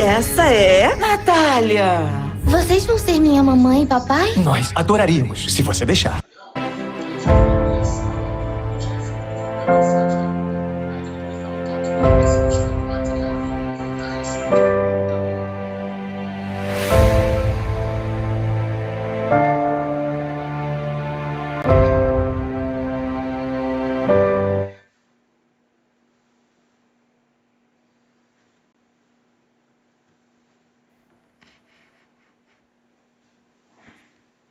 essa é Natália. Vocês vão ser minha mamãe e papai? Nós adoraríamos, se você deixar.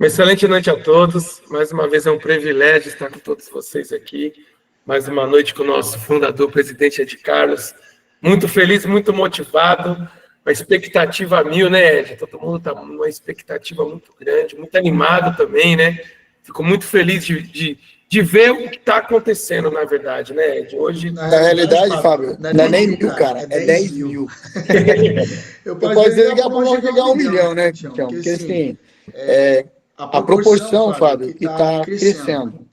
Uma excelente noite a todos. Mais uma vez é um privilégio estar com todos vocês aqui. Mais uma noite com o nosso fundador, presidente Ed Carlos. Muito feliz, muito motivado. Uma expectativa mil, né, Ed? Todo mundo está numa expectativa muito grande, muito animado também, né? Fico muito feliz de ver o que está acontecendo, na verdade, né, Ed? Hoje, na realidade, Fábio, não é nem mil, cara, é 10 mil. Eu posso dizer que vamos chegar a 1 milhão, né, Tião? Porque, assim, a proporção, Fábio, que está crescendo.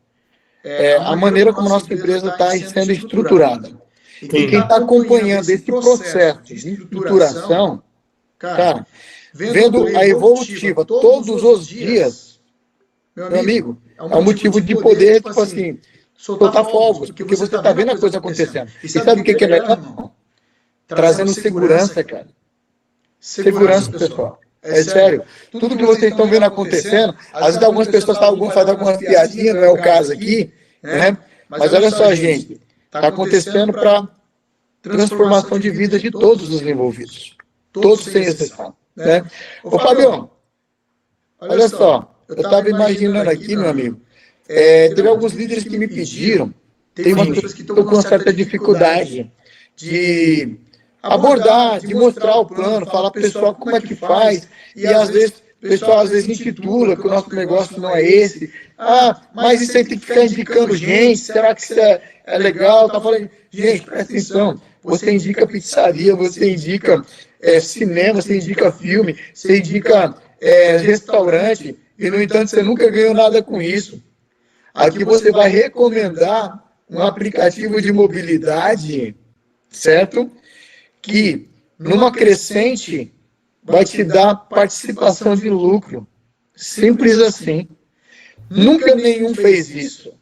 A maneira como nossa empresa está sendo estruturada. E quem está acompanhando esse processo de estruturação, cara, vendo a evolutiva todos os dias, meu amigo, é um motivo de poder, tipo assim, soltar fogos, porque você está vendo a coisa acontecendo. E sabe o que é melhor? Trazendo segurança, cara. Segurança, pessoal. É sério. Tudo que vocês estão vendo acontecendo, às vezes algumas pessoas fazem algumas piadinhas, não é o caso aqui, né? Mas olha só, gente, está acontecendo para transformação de vida de todos os envolvidos. Todos sem exceção, né? Ô, Fabião, olha só, eu estava imaginando aqui, meu amigo, teve alguns líderes que me pediram, tem umas pessoas que estão com uma certa dificuldade de abordar, de mostrar o plano, falar para o pessoal como é que faz, e às vezes o pessoal intitula que o nosso negócio não é esse. Ah, mas isso aí tem que ficar indicando gente, será que isso é legal? Tá falando, gente, presta atenção, você indica pizzaria, você indica cinema, você indica filme, você indica restaurante, e no entanto você nunca ganhou nada com isso. Aqui você vai recomendar um aplicativo de mobilidade, certo? Que numa crescente vai te dar participação de lucro. Simples assim. Nunca nenhum fez isso.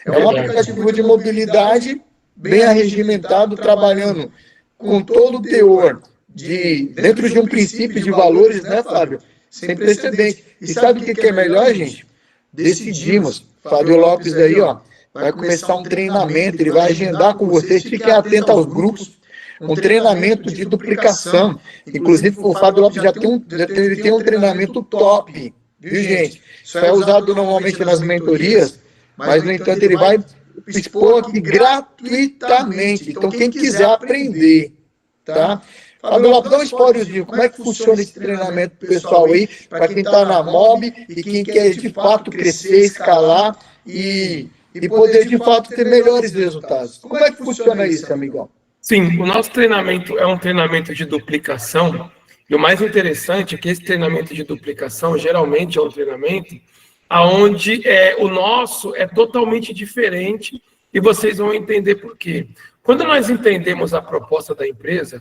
É um aplicativo de mobilidade bem arregimentado, trabalhando com todo o teor dentro de um princípio de valores, né, Fábio? Sem precedente. E sabe o que é melhor, gente? Decidimos. Fábio Lopes aí, ó, vai começar um treinamento, ele vai agendar com vocês, fiquem atentos aos grupos, um treinamento de duplicação. Inclusive, o Fábio Lopes ele tem um treinamento top, viu, gente? Isso é usado normalmente nas mentorias, mas, no entanto, ele vai expor aqui gratuitamente. Então, quem quiser aprender, tá? Fábio Lopes, dá um spoilerzinho, como é que funciona esse treinamento pessoal aí, para quem está na MOB e quem quer, de fato, crescer, escalar e poder, de fato, ter melhores resultados. Como é que funciona isso, amigão? Sim, o nosso treinamento é um treinamento de duplicação, e o mais interessante é que esse treinamento de duplicação geralmente é um treinamento onde o nosso é totalmente diferente, e vocês vão entender por quê. Quando nós entendemos a proposta da empresa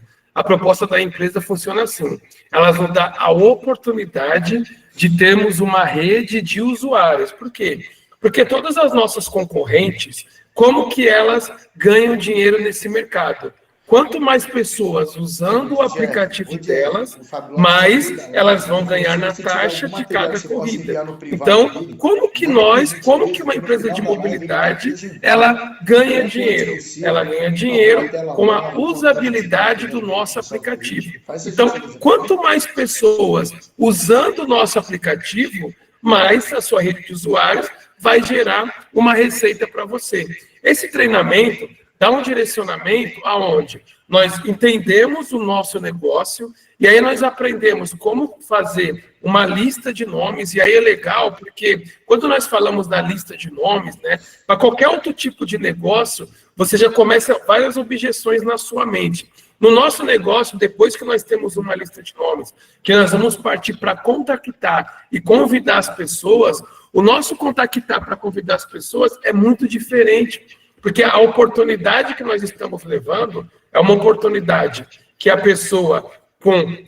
funciona assim: elas vão dar a oportunidade de termos uma rede de usuários. Por quê? Porque todas as nossas concorrentes, como que elas ganham dinheiro nesse mercado? Quanto mais pessoas usando o aplicativo delas, mais elas vão ganhar na taxa de cada corrida. Então, como que uma empresa de mobilidade, ela ganha dinheiro? Ela ganha dinheiro com a usabilidade do nosso aplicativo. Então, quanto mais pessoas usando o nosso aplicativo, mais a sua rede de usuários vai gerar uma receita para você. Esse treinamento dá um direcionamento aonde nós entendemos o nosso negócio e aí nós aprendemos como fazer uma lista de nomes. E aí é legal porque quando nós falamos da lista de nomes, né, para qualquer outro tipo de negócio, você já começa várias objeções na sua mente. No nosso negócio, depois que nós temos uma lista de nomes, que nós vamos partir para contactar e convidar as pessoas, o nosso contactar para convidar as pessoas é muito diferente. Porque a oportunidade que nós estamos levando é uma oportunidade que a pessoa com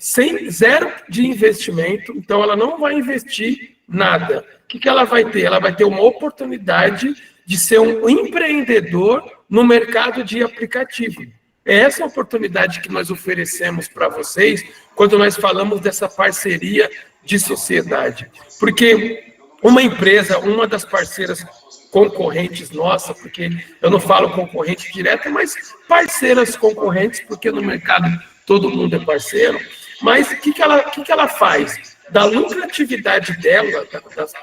zero de investimento, então ela não vai investir nada. O que ela vai ter? Ela vai ter uma oportunidade de ser um empreendedor no mercado de aplicativo. É essa oportunidade que nós oferecemos para vocês quando nós falamos dessa parceria de sociedade. Porque uma empresa, uma das parceiras concorrentes nossa, porque eu não falo concorrente direto, mas parceiras concorrentes, porque no mercado todo mundo é parceiro, mas o que ela faz? Da lucratividade dela,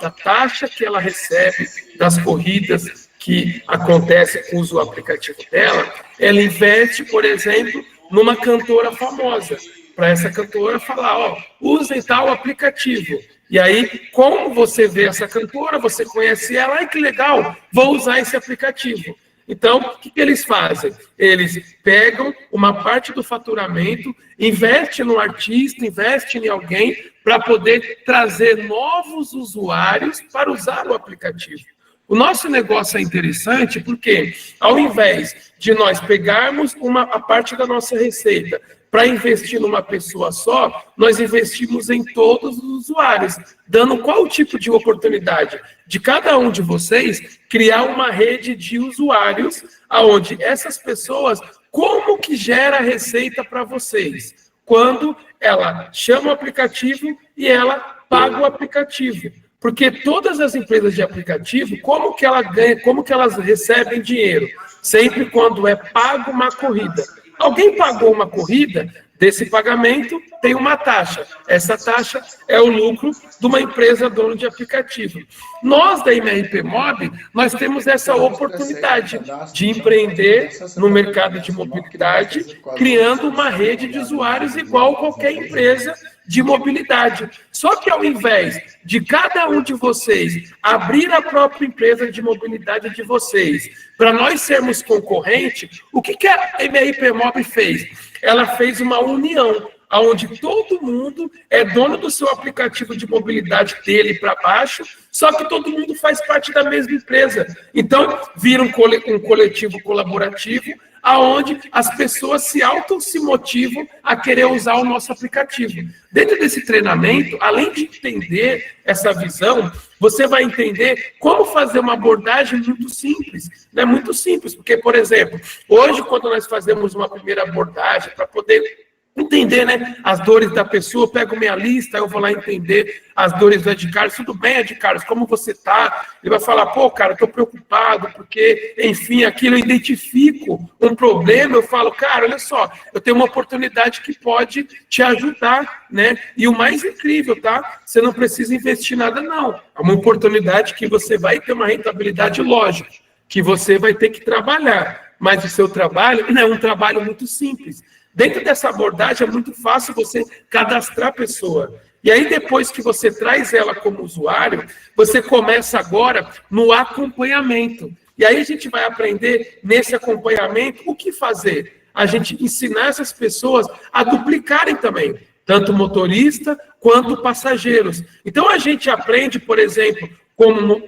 da taxa que ela recebe das corridas que acontecem com o uso do aplicativo dela, ela investe, por exemplo, numa cantora famosa, para essa cantora falar, ó, usem tal aplicativo. E aí, como você vê essa cantora, você conhece ela, ai que legal, vou usar esse aplicativo. Então, o que eles fazem? Eles pegam uma parte do faturamento, investem no artista, investem em alguém para poder trazer novos usuários para usar o aplicativo. O nosso negócio é interessante porque, ao invés de nós pegarmos a parte da nossa receita para investir numa pessoa só, nós investimos em todos os usuários, dando qual tipo de oportunidade? De cada um de vocês criar uma rede de usuários, aonde essas pessoas, como que gera receita para vocês? Quando ela chama o aplicativo e ela paga o aplicativo. Porque todas as empresas de aplicativo, como que ela ganha, como que elas recebem dinheiro? Sempre quando é pago uma corrida. Alguém pagou uma corrida, desse pagamento tem uma taxa. Essa taxa é o lucro de uma empresa dona de aplicativo. Nós, da MRP Mob, nós temos essa oportunidade de empreender no mercado de mobilidade, criando uma rede de usuários igual qualquer empresa de mobilidade. Só que ao invés de cada um de vocês abrir a própria empresa de mobilidade de vocês, para nós sermos concorrente, o que a MRP Mob fez? Ela fez uma união, onde todo mundo é dono do seu aplicativo de mobilidade dele para baixo, só que todo mundo faz parte da mesma empresa. Então, vira um coletivo colaborativo, aonde as pessoas se motivam a querer usar o nosso aplicativo. Dentro desse treinamento, além de entender essa visão, você vai entender como fazer uma abordagem muito simples. Né? Muito simples, porque, por exemplo, hoje, quando nós fazemos uma primeira abordagem para poder entender, né, as dores da pessoa, eu pego minha lista, eu vou lá entender as dores do Ed Carlos. Tudo bem, Ed Carlos, como você tá? Ele vai falar, pô, cara, eu tô preocupado, porque, enfim, aquilo eu identifico um problema, eu falo, cara, olha só, eu tenho uma oportunidade que pode te ajudar, né? E o mais incrível, tá? Você não precisa investir nada, não. É uma oportunidade que você vai ter uma rentabilidade lógica, que você vai ter que trabalhar, mas o seu trabalho é um trabalho muito simples. Dentro dessa abordagem é muito fácil você cadastrar a pessoa. E aí, depois que você traz ela como usuário, você começa agora no acompanhamento. E aí a gente vai aprender nesse acompanhamento o que fazer. A gente ensinar essas pessoas a duplicarem também, tanto motorista quanto passageiros. Então a gente aprende, por exemplo,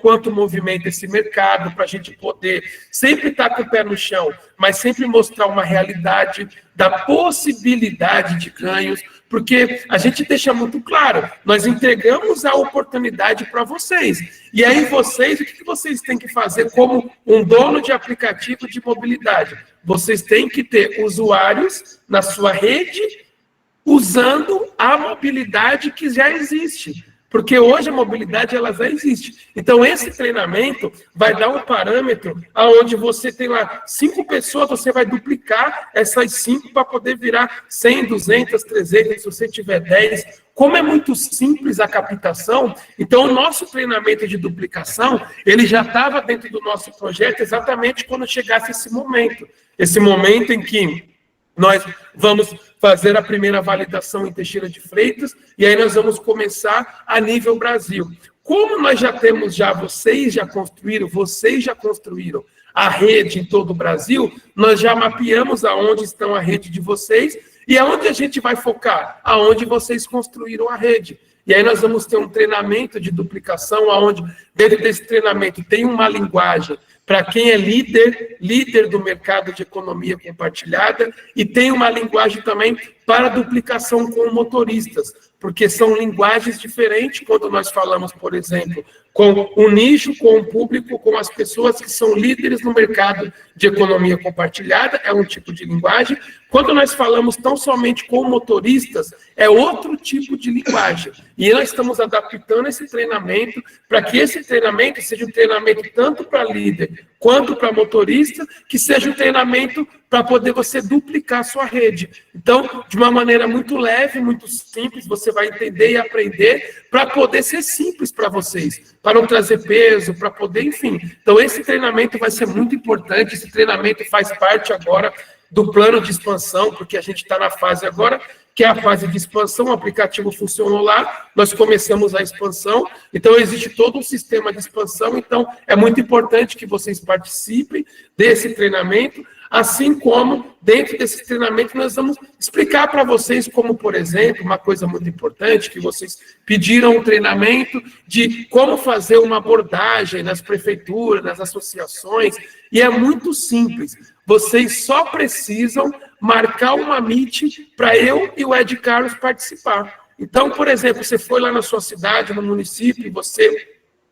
quanto movimenta esse mercado, para a gente poder sempre estar com o pé no chão, mas sempre mostrar uma realidade da possibilidade de ganhos, porque a gente deixa muito claro, nós entregamos a oportunidade para vocês. E aí vocês, o que vocês têm que fazer como um dono de aplicativo de mobilidade? Vocês têm que ter usuários na sua rede usando a mobilidade que já existe. Porque hoje a mobilidade ela já existe. Então, esse treinamento vai dar um parâmetro onde você tem lá 5 pessoas, você vai duplicar essas 5 para poder virar 100, 200, 300, se você tiver 10. Como é muito simples a captação, então o nosso treinamento de duplicação, ele já estava dentro do nosso projeto exatamente quando chegasse esse momento. Esse momento em que nós vamos fazer a primeira validação em Teixeira de Freitas, e aí nós vamos começar a nível Brasil. Como nós já temos, vocês já construíram a rede em todo o Brasil, nós já mapeamos aonde estão a rede de vocês, e aonde a gente vai focar? Aonde vocês construíram a rede. E aí nós vamos ter um treinamento de duplicação, aonde dentro desse treinamento tem uma linguagem para quem é líder do mercado de economia compartilhada, e tem uma linguagem também para duplicação com motoristas, porque são linguagens diferentes quando nós falamos, por exemplo, com o nicho, com o público, com as pessoas que são líderes no mercado de economia compartilhada, é um tipo de linguagem. Quando nós falamos tão somente com motoristas, é outro tipo de linguagem. E nós estamos adaptando esse treinamento para que esse treinamento seja um treinamento tanto para líder quanto para motorista, que seja um treinamento para poder você duplicar a sua rede. Então, de uma maneira muito leve, muito simples, você vai entender e aprender para poder ser simples para vocês, para não trazer peso, para poder, enfim. Então, esse treinamento vai ser muito importante, esse treinamento faz parte agora do plano de expansão, porque a gente está na fase agora, que é a fase de expansão, o aplicativo funcionou lá, nós começamos a expansão, então existe todo um sistema de expansão, então é muito importante que vocês participem desse treinamento, assim como dentro desse treinamento nós vamos explicar para vocês como, por exemplo, uma coisa muito importante, que vocês pediram um treinamento de como fazer uma abordagem nas prefeituras, nas associações, e é muito simples. Vocês só precisam marcar uma meet para eu e o Ed Carlos participar. Então, por exemplo, você foi lá na sua cidade, no município, e você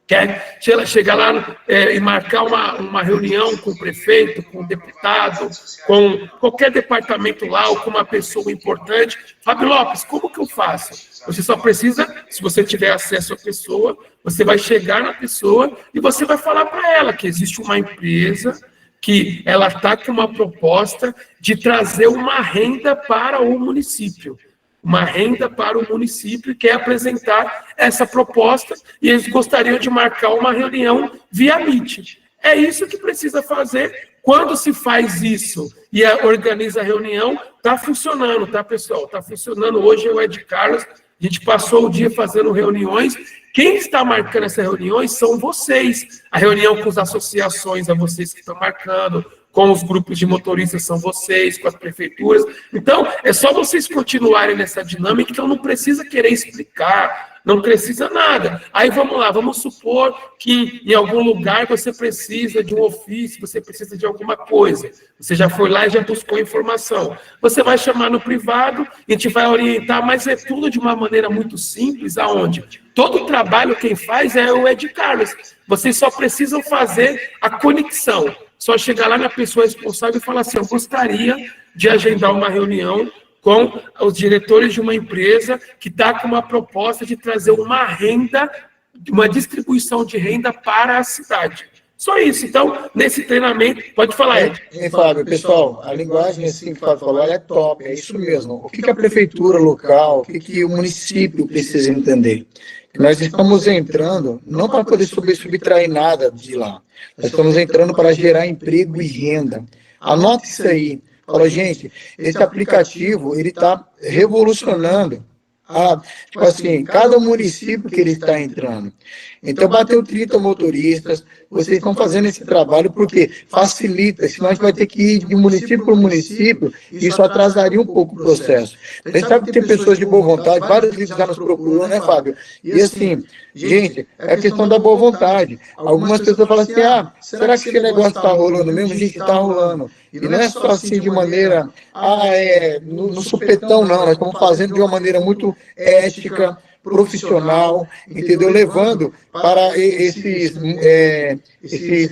quer chegar lá e marcar uma reunião com o prefeito, com o deputado, com qualquer departamento lá, ou com uma pessoa importante. Fábio Lopes, como que eu faço? Você só precisa, se você tiver acesso à pessoa, você vai chegar na pessoa e você vai falar para ela que existe uma empresa que ela está com uma proposta de trazer uma renda para o município. Uma renda para o município, quer apresentar essa proposta e eles gostariam de marcar uma reunião via Meet. É isso que precisa fazer. Quando se faz isso e organiza a reunião, está funcionando, tá, pessoal? Está funcionando. Hoje o Ed Carlos, a gente passou o dia fazendo reuniões. Quem está marcando essas reuniões são vocês. A reunião com as associações é vocês que estão marcando, com os grupos de motoristas são vocês, com as prefeituras. Então, é só vocês continuarem nessa dinâmica, então não precisa querer explicar, não precisa nada. Aí vamos lá, vamos supor que em algum lugar você precisa de um ofício, você precisa de alguma coisa. Você já foi lá e já buscou informação. Você vai chamar no privado, a gente vai orientar, mas é tudo de uma maneira muito simples, aonde todo o trabalho quem faz é o Ed Carlos. Vocês só precisam fazer a conexão. Só chegar lá na pessoa responsável e falar assim, eu gostaria de agendar uma reunião com os diretores de uma empresa que está com uma proposta de trazer uma renda, uma distribuição de renda para a cidade. Só isso. Então, nesse treinamento, pode falar, Ed. Fábio, pessoal, a linguagem assim que o Fábio falou, ela é top, é isso mesmo. O que a prefeitura local, o que o município precisa entender? Nós estamos entrando, não para poder subtrair nada de lá, nós estamos entrando para gerar emprego e renda. Anote isso aí. Fala, gente, esse aplicativo, ele está revolucionando tipo assim, cada município que ele está entrando. Então, bateu 30 motoristas, vocês estão fazendo esse trabalho porque facilita, senão a gente vai ter que ir de município para município, e isso atrasaria um pouco o processo. A gente sabe que tem pessoas de boa vontade, vários líderes já nos procuram, né, Fábio? E assim, gente, é a questão da boa vontade. Algumas pessoas falam assim, será que esse negócio está rolando mesmo? A gente está rolando. E não é só assim de maneira, no supetão, não. Nós estamos fazendo de uma maneira muito ética, profissional, entendeu? Levando para esses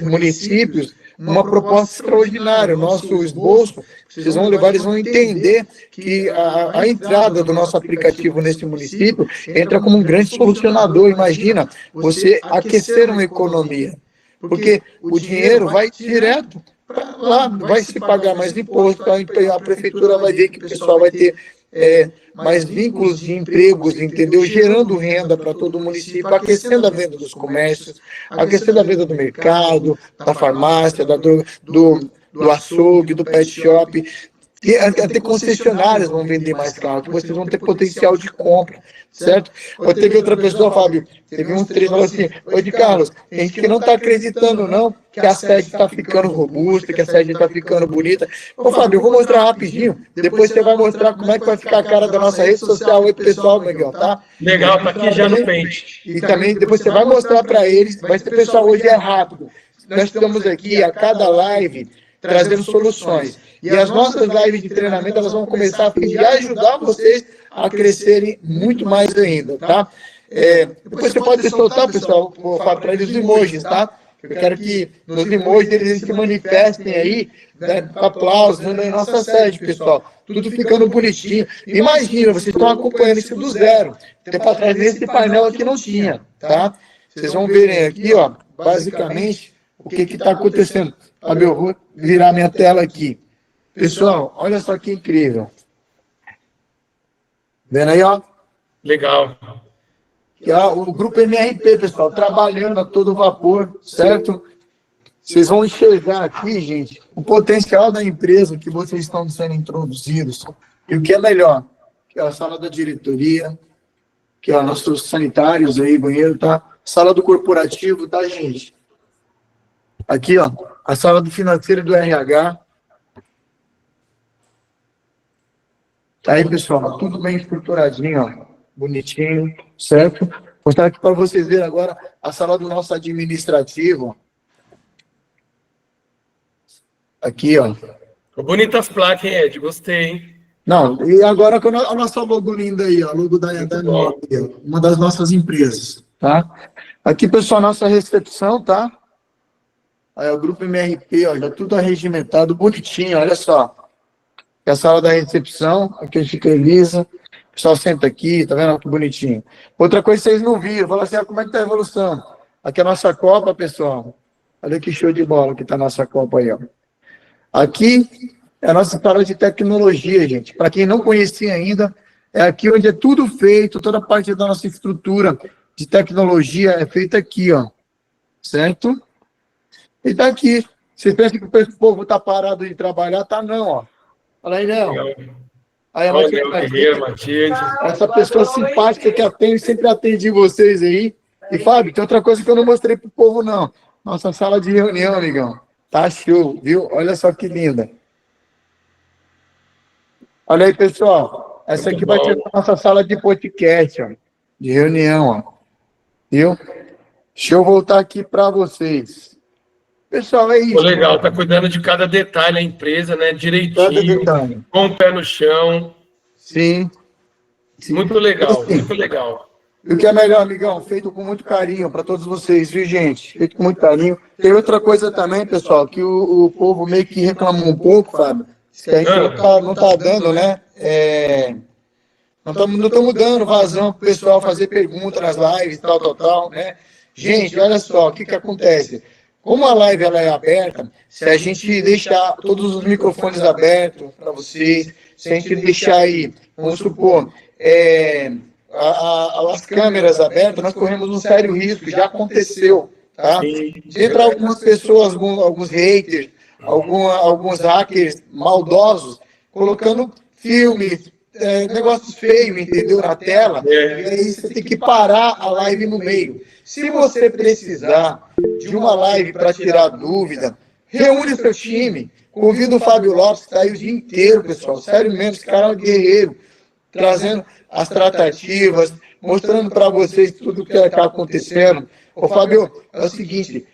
municípios uma proposta extraordinária. O nosso esboço, vocês vão levar, eles vão entender que a entrada do nosso aplicativo nesse município entra como um grande solucionador. Imagina você aquecer uma economia, porque o dinheiro vai direto para lá, vai se pagar mais imposto, a prefeitura vai ver que o pessoal vai ter mais vínculos de empregos, entendeu? Gerando renda para todo o município, aquecendo a venda dos comércios, aquecendo a venda do mercado, da farmácia, do açougue, do pet shop. E até concessionárias vão vender mais carro, que vocês vão ter potencial de compra, certo? Ou teve outra pessoa, Fábio, teve uns três, falou assim, Ed Carlos, a gente que não está acreditando não, que a sede está ficando robusta, que a sede está ficando bonita. Ô Fábio, eu vou mostrar rapidinho, depois você vai mostrar como é que vai ficar a cara da nossa rede social. Oi pessoal, legal, tá? Legal, tá aqui já no Paint. E também depois você vai mostrar para eles, mas pessoal, hoje é rápido. Nós estamos aqui a cada live, trazendo soluções. E as nossas lives de treinamento, elas vão começar a fim de ajudar vocês a crescerem muito mais ainda, tá? Depois você pode soltar, pessoal, para eles os emojis, tá? Eu quero que nos emojis eles se manifestem aí, né, aplausos na nossa sede, pessoal. Tudo ficando bonitinho. Imagina, vocês estão acompanhando isso do zero. Tempo atrás, nesse painel aqui não tinha, tá? Vocês vão verem aqui, ó, basicamente, o que está acontecendo. Fábio, eu vou virar minha tela aqui. Pessoal, olha só que incrível. Vendo aí, ó? Legal. Que é o grupo MRP, pessoal, trabalhando a todo vapor, certo? Vocês vão enxergar aqui, gente, o potencial da empresa que vocês estão sendo introduzidos. E o que é melhor, que é a sala da diretoria, que é nossos sanitários aí, banheiro, tá? Sala do corporativo, tá, gente? Aqui, ó, a sala do financeiro e do RH. Tá aí, pessoal, tudo bem estruturadinho, ó, bonitinho, certo? Vou mostrar aqui para vocês verem agora a sala do nosso administrativo. Aqui, ó. Bonitas placas, hein, Ed? Gostei, hein? Não, e agora com a nossa logo linda aí, ó, a logo da Nova, uma das nossas empresas, tá? Aqui, pessoal, nossa recepção, tá? Aí, o grupo MRP, ó, já tudo arregimentado, bonitinho, olha só. É a sala da recepção, aqui a gente revisa, o pessoal senta aqui, tá vendo que bonitinho. Outra coisa que vocês não viram, fala assim, como é que tá a evolução? Aqui é a nossa Copa, pessoal. Olha que show de bola que tá a nossa Copa aí, ó. Aqui é a nossa sala de tecnologia, gente. Para quem não conhecia ainda, é aqui onde é tudo feito, toda a parte da nossa estrutura de tecnologia é feita aqui, ó. Certo? E tá aqui. Vocês pensam que o povo está parado de trabalhar? Tá não, ó. Olha aí, Léo. Aí, essa pessoa simpática que atende, sempre atende vocês aí. E, Fábio, tem outra coisa que eu não mostrei pro povo, não. Nossa sala de reunião, amigão. Tá show, viu? Olha só que linda. Olha aí, pessoal. Essa aqui vai ser a nossa sala de podcast, ó. De reunião, ó. Viu? Deixa eu voltar aqui para vocês. Pessoal, é isso. Legal, tá cuidando de cada detalhe a empresa, né? Direitinho, com o pé no chão. Sim. Muito legal, muito legal. E o que é melhor, amigão? Feito com muito carinho para todos vocês, viu, gente? Feito com muito carinho. Tem outra coisa também, pessoal, que o povo meio que reclamou um pouco, Fábio, que a gente não tá dando, né? Não estamos dando vazão para o pessoal fazer perguntas nas lives, tal, né? Gente, olha só, o que acontece? Como a live ela é aberta, se a gente deixar todos os microfones abertos para vocês, se a gente deixar aí, vamos supor, as câmeras abertas, nós corremos um sério risco, já aconteceu, tá? Entra algumas pessoas, alguns haters, alguns hackers maldosos, colocando filmes, negócios feios, entendeu, na tela, e aí você tem que parar a live no meio. Se você precisar de uma live para tirar dúvida, reúne o seu time, convida o Fábio Lopes, que está aí o dia inteiro, pessoal, sério mesmo, esse cara é um guerreiro, trazendo as tratativas, mostrando para vocês tudo o que está acontecendo. Ô, Fábio, é o seguinte,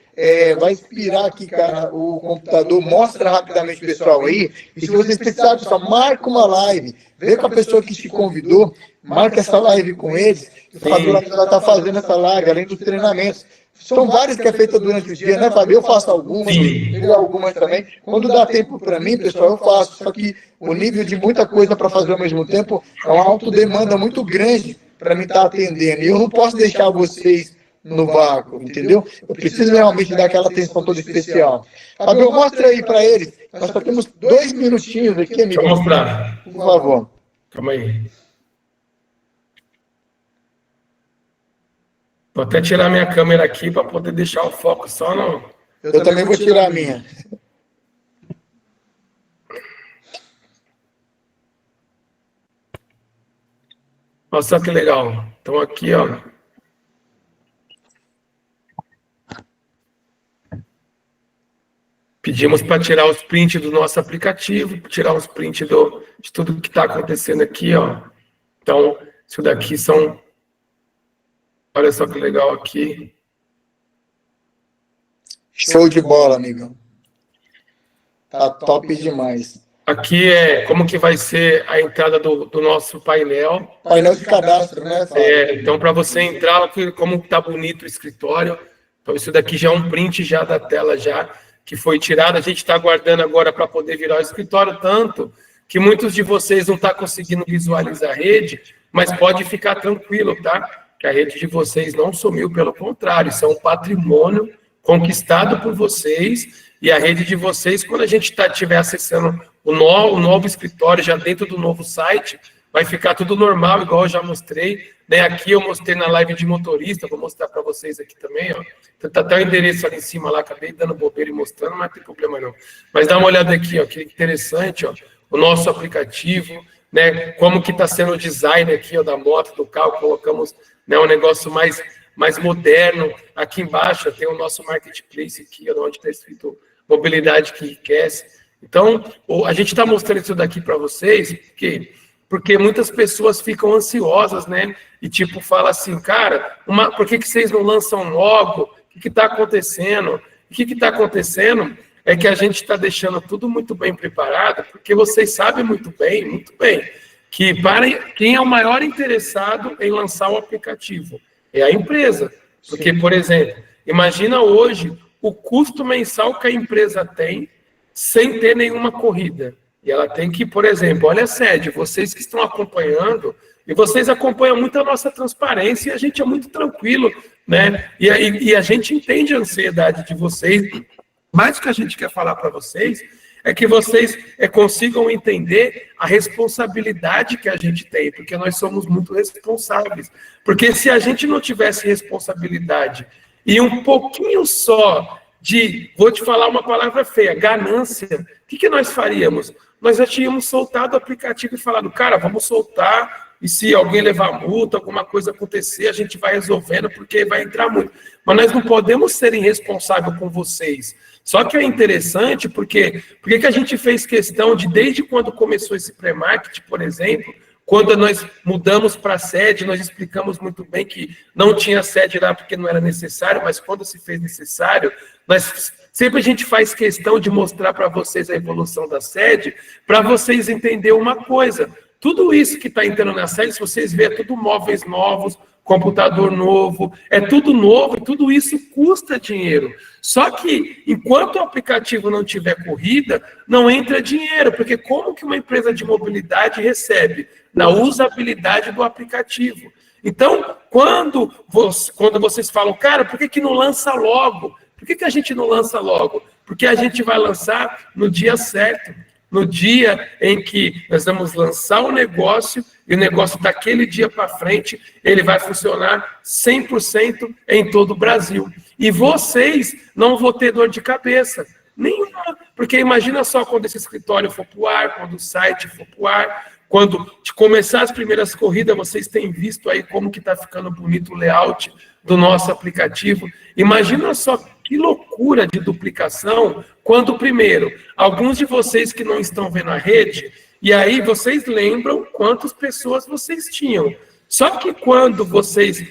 vai inspirar aqui, cara, o computador, mostra rapidamente o pessoal aí, e se vocês precisarem, pessoal, marca uma live, vê com a pessoa que te convidou, marca essa live com eles, o Fábio vai estar fazendo essa live, além dos treinamentos. São várias que é feita durante o dia, né, Fábio? Eu faço algumas, eu algumas também. Quando dá tempo para mim, pessoal, eu faço. Só que o nível de muita coisa para fazer ao mesmo tempo é uma autodemanda muito grande para mim estar atendendo. E eu não posso deixar vocês no vácuo, entendeu? Eu preciso realmente dar aquela atenção toda especial. Fábio, mostra aí para eles. Nós só temos 2 minutinhos aqui, amigo. Deixa eu mostrar. Por favor. Calma aí. Vou até tirar minha câmera aqui para poder deixar o foco só no... Eu também vou tirar a minha. Olha só que legal. Então aqui, ó. Pedimos para tirar os prints do nosso aplicativo, tirar os prints de tudo que está acontecendo aqui, ó. Então, isso daqui são... Olha só que legal aqui. Show de bola, amigo. Tá top demais. Aqui é como que vai ser a entrada do nosso painel. Painel de cadastro, né, Fábio? Então, para você entrar, como tá bonito o escritório. Então, isso daqui já é um print já da tela já, que foi tirado. A gente está aguardando agora para poder virar o escritório, tanto que muitos de vocês não estão conseguindo visualizar a rede, mas pode ficar tranquilo, tá? Que a rede de vocês não sumiu, pelo contrário, isso é um patrimônio conquistado por vocês, e a rede de vocês, quando a gente estiver acessando o novo escritório, já dentro do novo site, vai ficar tudo normal, igual eu já mostrei, né? Aqui eu mostrei na live de motorista, vou mostrar para vocês aqui também, ó. Tá até o endereço ali em cima, lá, acabei dando bobeira e mostrando, mas não tem problema não. Mas dá uma olhada aqui, ó, que interessante, ó, o nosso aplicativo, né? Como que está sendo o design aqui, ó, da moto, do carro, colocamos, né, um negócio mais moderno. Aqui embaixo tem o nosso marketplace aqui, onde está escrito mobilidade que enriquece. Então, a gente está mostrando isso daqui para vocês, porque muitas pessoas ficam ansiosas, né? E tipo, fala assim, cara, por que vocês não lançam logo? O que está acontecendo? O que está acontecendo é que a gente está deixando tudo muito bem preparado, porque vocês sabem muito bem, que quem é o maior interessado em lançar o aplicativo é a empresa. Porque, por exemplo, imagina hoje o custo mensal que a empresa tem sem ter nenhuma corrida. E ela tem que, por exemplo, olha a sede, vocês que estão acompanhando, e vocês acompanham muito a nossa transparência, e a gente é muito tranquilo, né? E a gente entende a ansiedade de vocês, mas o que a gente quer falar para vocês é que vocês consigam entender a responsabilidade que a gente tem, porque nós somos muito responsáveis. Porque se a gente não tivesse responsabilidade e um pouquinho só vou te falar uma palavra feia, ganância, o que nós faríamos? Nós já tínhamos soltado o aplicativo e falado, cara, vamos soltar, e se alguém levar multa, alguma coisa acontecer, a gente vai resolvendo, porque vai entrar muito. Mas nós não podemos ser irresponsáveis com vocês. Só que é interessante, porque que a gente fez questão de, desde quando começou esse pré-market, por exemplo, quando nós mudamos para a sede, nós explicamos muito bem que não tinha sede lá porque não era necessário, mas quando se fez necessário, sempre a gente faz questão de mostrar para vocês a evolução da sede, para vocês entenderem uma coisa. Tudo isso que está entrando na sede, se vocês verem, é tudo móveis novos, computador novo, é tudo novo, e tudo isso custa dinheiro. Só que, enquanto o aplicativo não tiver corrida, não entra dinheiro, porque como que uma empresa de mobilidade recebe? Na usabilidade do aplicativo. Então, quando vocês falam, cara, por que não lança logo? Por que a gente não lança logo? Porque a gente vai lançar no dia certo, no dia em que nós vamos lançar o negócio, e o negócio daquele dia para frente, ele vai funcionar 100% em todo o Brasil. E vocês não vão ter dor de cabeça nenhuma, porque imagina só quando esse escritório for para o ar, quando o site for para o ar, quando começar as primeiras corridas, vocês têm visto aí como que está ficando bonito o layout do nosso aplicativo. Imagina só que loucura de duplicação, quando, primeiro, alguns de vocês que não estão vendo a rede, e aí vocês lembram quantas pessoas vocês tinham. Só que quando vocês,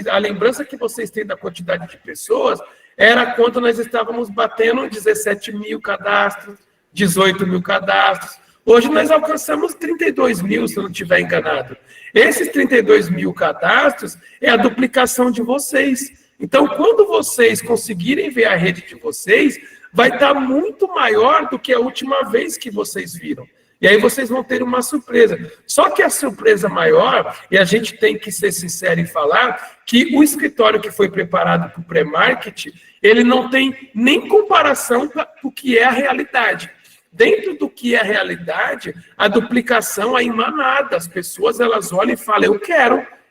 a lembrança que vocês têm da quantidade de pessoas, era quando nós estávamos batendo 17 mil cadastros, 18 mil cadastros. Hoje nós alcançamos 32 mil, se eu não estiver enganado. Esses 32 mil cadastros é a duplicação de vocês. Então, quando vocês conseguirem ver a rede de vocês, vai estar muito maior do que a última vez que vocês viram. E aí vocês vão ter uma surpresa. Só que a surpresa maior, e a gente tem que ser sincero e falar, que o escritório que foi preparado para o pré-market, ele não tem nem comparação com o que é a realidade. Dentro do que é a realidade, a duplicação é em manada. As pessoas, elas olham e falam,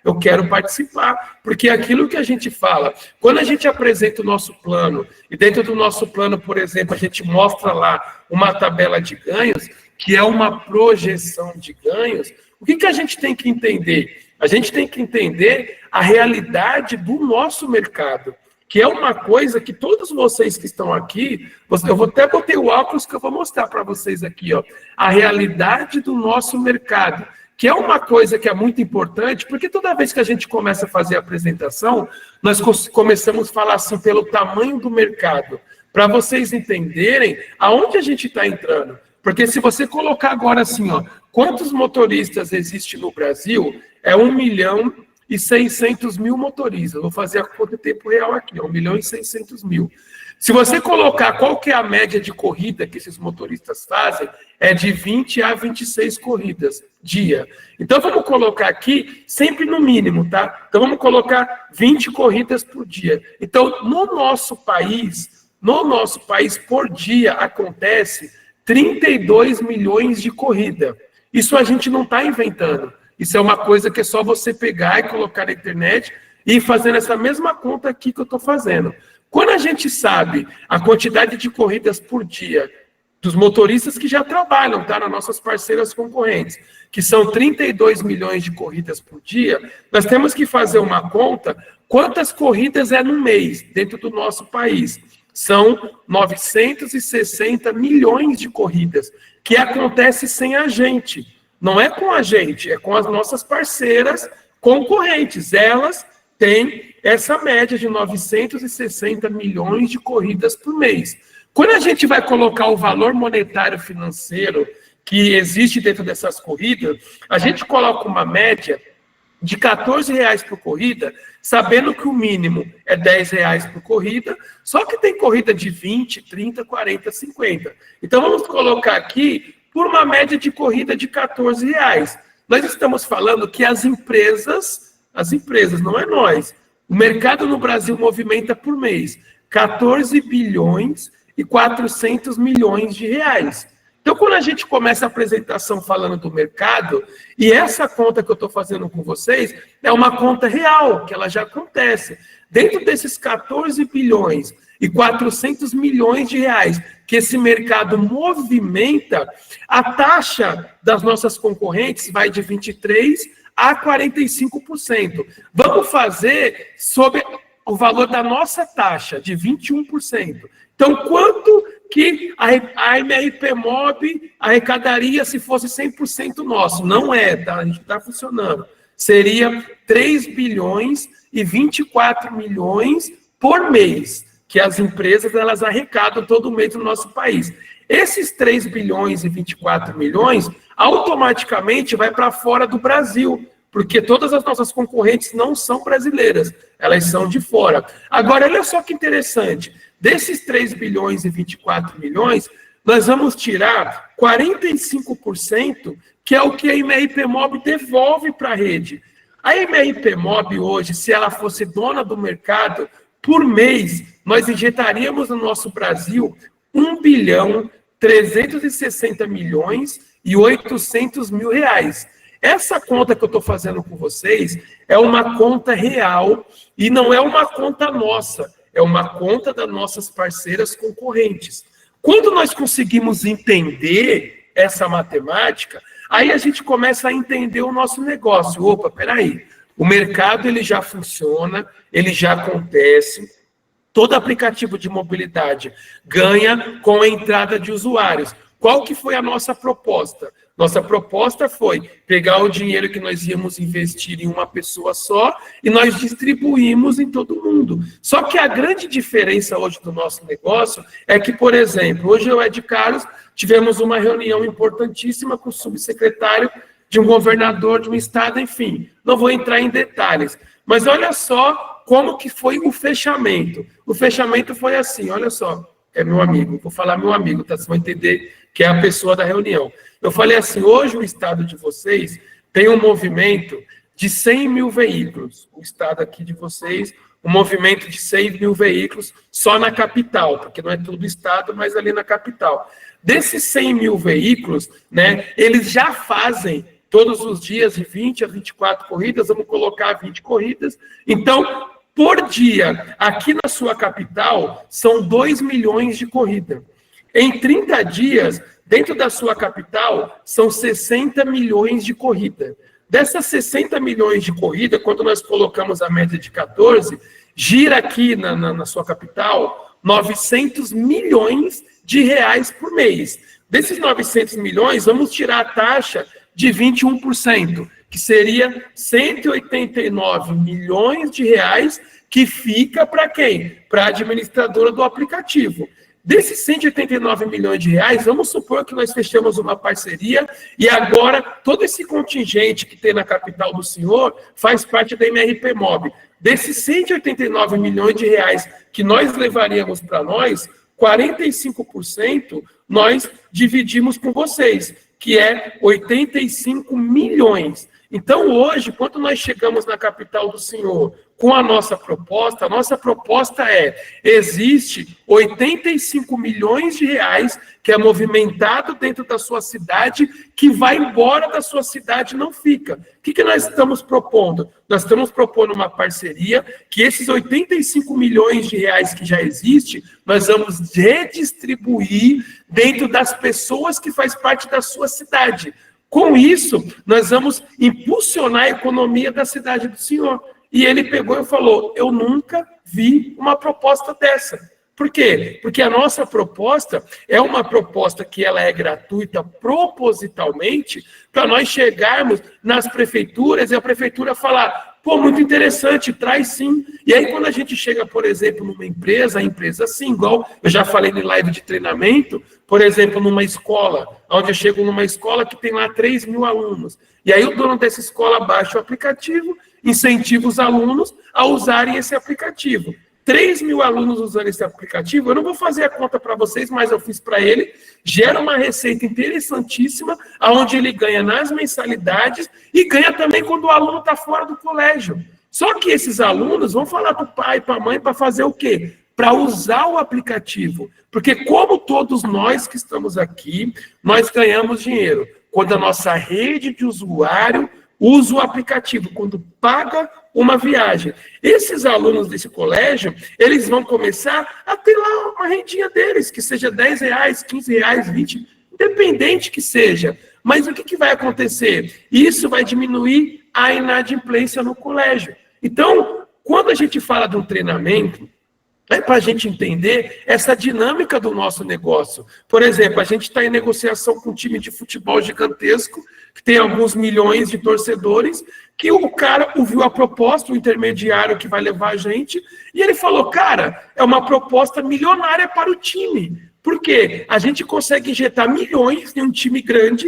eu quero participar, porque é aquilo que a gente fala, quando a gente apresenta o nosso plano, e dentro do nosso plano, por exemplo, a gente mostra lá uma tabela de ganhos, que é uma projeção de ganhos, o que a gente tem que entender? A gente tem que entender a realidade do nosso mercado, que é uma coisa que todos vocês que estão aqui, eu vou até botar o óculos que eu vou mostrar para vocês aqui, ó, a realidade do nosso mercado, que é uma coisa que é muito importante, porque toda vez que a gente começa a fazer a apresentação, nós começamos a falar assim pelo tamanho do mercado. para vocês entenderem aonde a gente está entrando. Porque se você colocar agora assim, ó, quantos motoristas existem no Brasil, é 1.600.000 motoristas. Vou fazer a conta em tempo real aqui, 1.600.000. Se você colocar qual que é a média de corrida que esses motoristas fazem, é de 20 a 26 corridas dia. Então vamos colocar aqui sempre no mínimo, tá? Então vamos colocar 20 corridas por dia. Então no nosso país por dia acontece 32 milhões de corrida. Isso a gente não está inventando. Isso é uma coisa que é só você pegar e colocar na internet e ir fazendo essa mesma conta aqui que eu estou fazendo. Quando a gente sabe a quantidade de corridas por dia dos motoristas que já trabalham, tá, nas nossas parceiras concorrentes, que são 32 milhões de corridas por dia, nós temos que fazer uma conta, quantas corridas é no mês dentro do nosso país. São 960 milhões de corridas, que acontece sem a gente. Não é com a gente, é com as nossas parceiras concorrentes. Elas têm essa média de 960 milhões de corridas por mês. Quando a gente vai colocar o valor monetário financeiro que existe dentro dessas corridas, a gente coloca uma média de R$14 por corrida, sabendo que o mínimo é R$10 por corrida, só que tem corrida de 20, 30, 40, 50. Então vamos colocar aqui por uma média de corrida de R$14. Nós estamos falando que as empresas, não é nós, o mercado no Brasil movimenta por mês 14 bilhões e 400 milhões de reais. Então, quando a gente começa a apresentação falando do mercado, e essa conta que eu estou fazendo com vocês é uma conta real, que ela já acontece. Dentro desses 14 bilhões e 400 milhões de reais que esse mercado movimenta, a taxa das nossas concorrentes vai de 23% a 45%. Vamos fazer sobre o valor da nossa taxa, de 21%. Então, quanto que a MRPMOB arrecadaria se fosse 100% nosso? Não é, tá? A gente está funcionando. Seria 3 bilhões e 24 milhões por mês, que as empresas elas arrecadam todo mês no nosso país. Esses 3 bilhões e 24 milhões, automaticamente vai para fora do Brasil, porque todas as nossas concorrentes não são brasileiras, elas são de fora. Agora, olha só que interessante, desses 3 bilhões e 24 milhões, nós vamos tirar 45%, que é o que a MRPMOB devolve para a rede. A MRPMOB hoje, se ela fosse dona do mercado, por mês, nós injetaríamos no nosso Brasil 1 bilhão 360 milhões e 800 mil reais. Essa conta que eu estou fazendo com vocês é uma conta real e não é uma conta nossa, é uma conta das nossas parceiras concorrentes. Quando nós conseguimos entender essa matemática, aí a gente começa a entender o nosso negócio. Opa, peraí, o mercado ele já funciona, ele já acontece, todo aplicativo de mobilidade ganha com a entrada de usuários. Qual que foi a nossa proposta? Nossa proposta foi pegar o dinheiro que nós íamos investir em uma pessoa só e nós distribuímos em todo mundo. Só que a grande diferença hoje do nosso negócio é que, por exemplo, hoje eu, Ed Carlos, tivemos uma reunião importantíssima com o subsecretário de um governador de um estado, enfim. Não vou entrar em detalhes, mas olha só como que foi o fechamento. O fechamento foi assim, olha só, é meu amigo, vou falar meu amigo, tá? Vocês vão entender que é a pessoa da reunião. Eu falei assim, hoje o estado de vocês tem um movimento de 100 mil veículos. O estado aqui de vocês, um movimento de 100 mil veículos só na capital, porque não é todo o estado, mas ali na capital. Desses 100 mil veículos, né, eles já fazem todos os dias de 20 a 24 corridas, vamos colocar 20 corridas. Então, por dia, aqui na sua capital, são 2 milhões de corridas. Em 30 dias, dentro da sua capital, são 60 milhões de corrida. Dessas 60 milhões de corrida, quando nós colocamos a média de 14, gira aqui na sua capital 900 milhões de reais por mês. Desses 900 milhões, vamos tirar a taxa de 21%, que seria 189 milhões de reais que fica para quem? Para a administradora do aplicativo. Desses 189 milhões de reais, vamos supor que nós fechamos uma parceria e agora todo esse contingente que tem na capital do senhor faz parte da MRP Mob. Desses 189 milhões de reais que nós levaríamos para nós, 45% nós dividimos com vocês, que é 85 milhões. Então, hoje, quando nós chegamos na capital do senhor com a nossa proposta é, existe 85 milhões de reais que é movimentado dentro da sua cidade, que vai embora da sua cidade e não fica. O que nós estamos propondo? Nós estamos propondo uma parceria que esses 85 milhões de reais que já existe, nós vamos redistribuir dentro das pessoas que faz parte da sua cidade. Com isso, nós vamos impulsionar a economia da cidade do senhor. E ele pegou e falou, eu nunca vi uma proposta dessa. Por quê? Porque a nossa proposta é uma proposta que ela é gratuita propositalmente para nós chegarmos nas prefeituras e a prefeitura falar, pô, muito interessante, traz sim. E aí quando a gente chega, por exemplo, numa empresa, a empresa sim, igual eu já falei em live de treinamento, por exemplo, numa escola, onde eu chego numa escola que tem lá 3 mil alunos. E aí o dono dessa escola baixa o aplicativo, incentiva os alunos a usarem esse aplicativo. 3 mil alunos usando esse aplicativo, eu não vou fazer a conta para vocês, mas eu fiz para ele, gera uma receita interessantíssima, onde ele ganha nas mensalidades e ganha também quando o aluno está fora do colégio. Só que esses alunos vão falar para o pai, para a mãe, para fazer o quê? Para usar o aplicativo. Porque como todos nós que estamos aqui, nós ganhamos dinheiro. Quando a nossa rede de usuário usa o aplicativo, quando paga uma viagem. Esses alunos desse colégio, eles vão começar a ter lá uma rendinha deles, que seja R$10, R$15, R$20, independente que seja. Mas o que vai acontecer? Isso vai diminuir a inadimplência no colégio. Então, quando a gente fala de um treinamento, é para a gente entender essa dinâmica do nosso negócio. Por exemplo, a gente está em negociação com um time de futebol gigantesco, que tem alguns milhões de torcedores, que o cara ouviu a proposta, o intermediário que vai levar a gente, e ele falou, cara, é uma proposta milionária para o time. Por quê? A gente consegue injetar milhões em um time grande,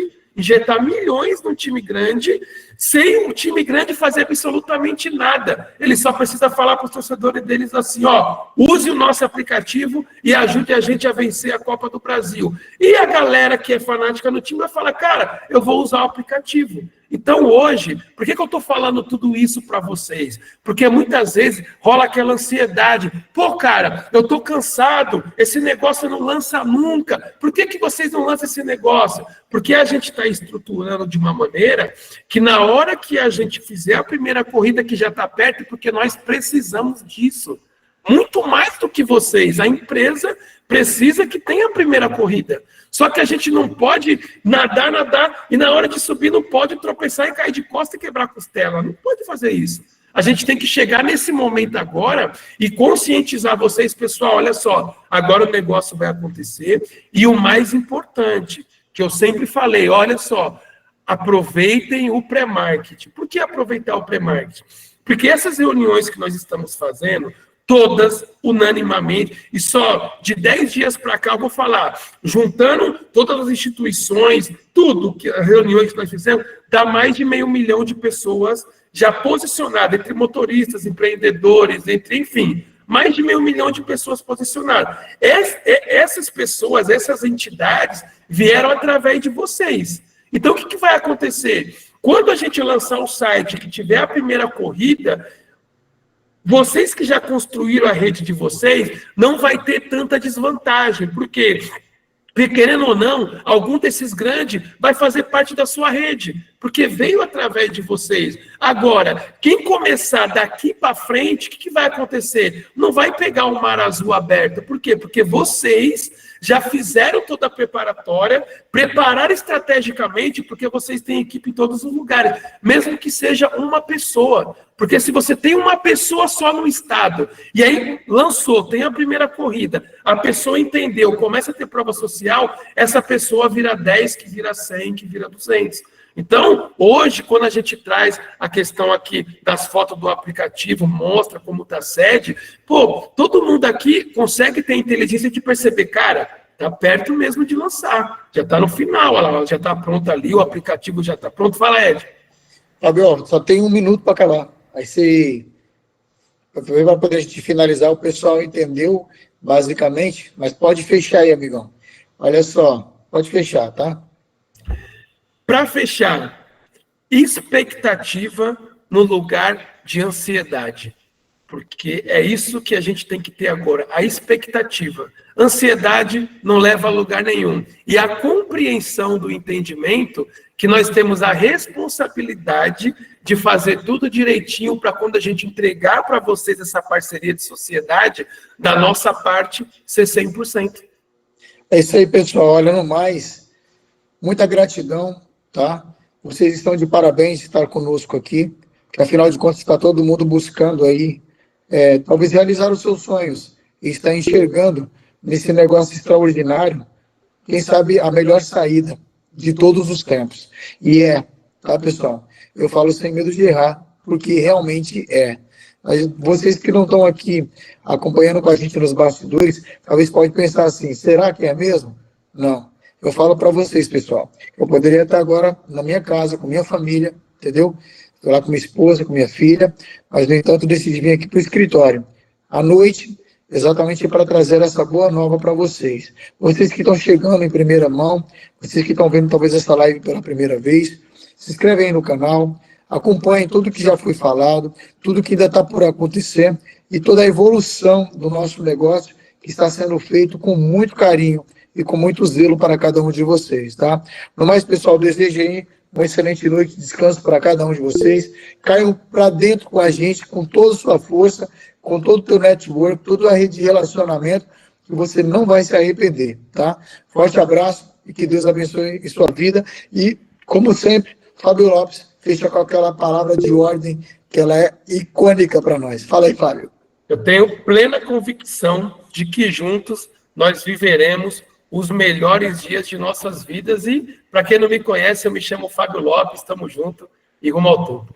sem o time grande fazer absolutamente nada. Ele só precisa falar para os torcedores deles assim, ó, use o nosso aplicativo e ajude a gente a vencer a Copa do Brasil. E a galera que é fanática no time vai falar, cara, eu vou usar o aplicativo. Então hoje, por que eu estou falando tudo isso para vocês? Porque muitas vezes rola aquela ansiedade. Pô, cara, eu estou cansado, esse negócio não lança nunca. Por que vocês não lançam esse negócio? Porque a gente está estruturando de uma maneira que na hora que a gente fizer a primeira corrida que já está perto, porque nós precisamos disso. Muito mais do que vocês. A empresa precisa que tenha a primeira corrida. Só que a gente não pode nadar, e na hora de subir não pode tropeçar e cair de costa e quebrar a costela. Não pode fazer isso. A gente tem que chegar nesse momento agora e conscientizar vocês, pessoal, olha só, agora o negócio vai acontecer. E o mais importante, que eu sempre falei, olha só, aproveitem o pré-marketing. Por que aproveitar o pré-marketing? Porque essas reuniões que nós estamos fazendo, todas unanimamente, e só de 10 dias para cá eu vou falar, juntando todas as instituições, tudo, que as reuniões que nós fizemos, dá mais de 500 mil de pessoas já posicionadas, entre motoristas, empreendedores, enfim, mais de 500 mil de pessoas posicionadas. Essas pessoas, essas entidades, vieram através de vocês. Então, o que vai acontecer? Quando a gente lançar o site, que tiver a primeira corrida, vocês que já construíram a rede de vocês, não vai ter tanta desvantagem. Por quê? Porque, querendo ou não, algum desses grandes vai fazer parte da sua rede, porque veio através de vocês. Agora, quem começar daqui para frente, o que vai acontecer? Não vai pegar o mar azul aberto. Por quê? Porque vocês já fizeram toda a preparatória, prepararam estrategicamente, porque vocês têm equipe em todos os lugares, mesmo que seja uma pessoa. Porque se você tem uma pessoa só no estado, e aí lançou, tem a primeira corrida, a pessoa entendeu, começa a ter prova social, essa pessoa vira 10, que vira 100, que vira 200. Então, hoje, quando a gente traz a questão aqui das fotos do aplicativo, mostra como está a sede, pô, todo mundo aqui consegue ter a inteligência de perceber, cara, está perto mesmo de lançar, já está no final, ela já está pronta ali, o aplicativo já está pronto. Fala, Ed. Fabio, só tem 1 minuto para acabar. Aí você, para poder a gente finalizar, o pessoal entendeu basicamente, mas pode fechar aí, amigão. Olha só, pode fechar, tá? Para fechar, expectativa no lugar de ansiedade. Porque é isso que a gente tem que ter agora, a expectativa. Ansiedade não leva a lugar nenhum. E a compreensão do entendimento que nós temos a responsabilidade de fazer tudo direitinho para quando a gente entregar para vocês essa parceria de sociedade, da nossa parte, ser 100%. É isso aí, pessoal. Olha, no mais, muita gratidão, tá? Vocês estão de parabéns de estar conosco aqui, que afinal de contas está todo mundo buscando aí, talvez realizar os seus sonhos e está enxergando nesse negócio extraordinário, quem sabe a melhor saída de todos os tempos. E tá, pessoal? Eu falo sem medo de errar, porque realmente é. Mas vocês que não estão aqui acompanhando com a gente nos bastidores, talvez podem pensar assim, será que é mesmo? Não. Eu falo para vocês, pessoal, eu poderia estar agora na minha casa, com minha família, entendeu? Estou lá com minha esposa, com minha filha, mas, no entanto, decidi vir aqui para o escritório, à noite, exatamente para trazer essa boa nova para vocês. Vocês que estão chegando em primeira mão, vocês que estão vendo talvez essa live pela primeira vez, se inscrevem aí no canal, acompanhem tudo que já foi falado, tudo que ainda está por acontecer e toda a evolução do nosso negócio que está sendo feito com muito carinho e com muito zelo para cada um de vocês, tá? No mais, pessoal, desejo aí uma excelente noite de descanso para cada um de vocês. Caiam para dentro com a gente, com toda a sua força, com todo o teu network, toda a rede de relacionamento, que você não vai se arrepender, tá? Forte abraço e que Deus abençoe em sua vida. E, como sempre, Fábio Lopes fecha com aquela palavra de ordem que ela é icônica para nós. Fala aí, Fábio. Eu tenho plena convicção de que juntos nós viveremos os melhores dias de nossas vidas. E, para quem não me conhece, eu me chamo Fábio Lopes, estamos juntos e rumo ao topo.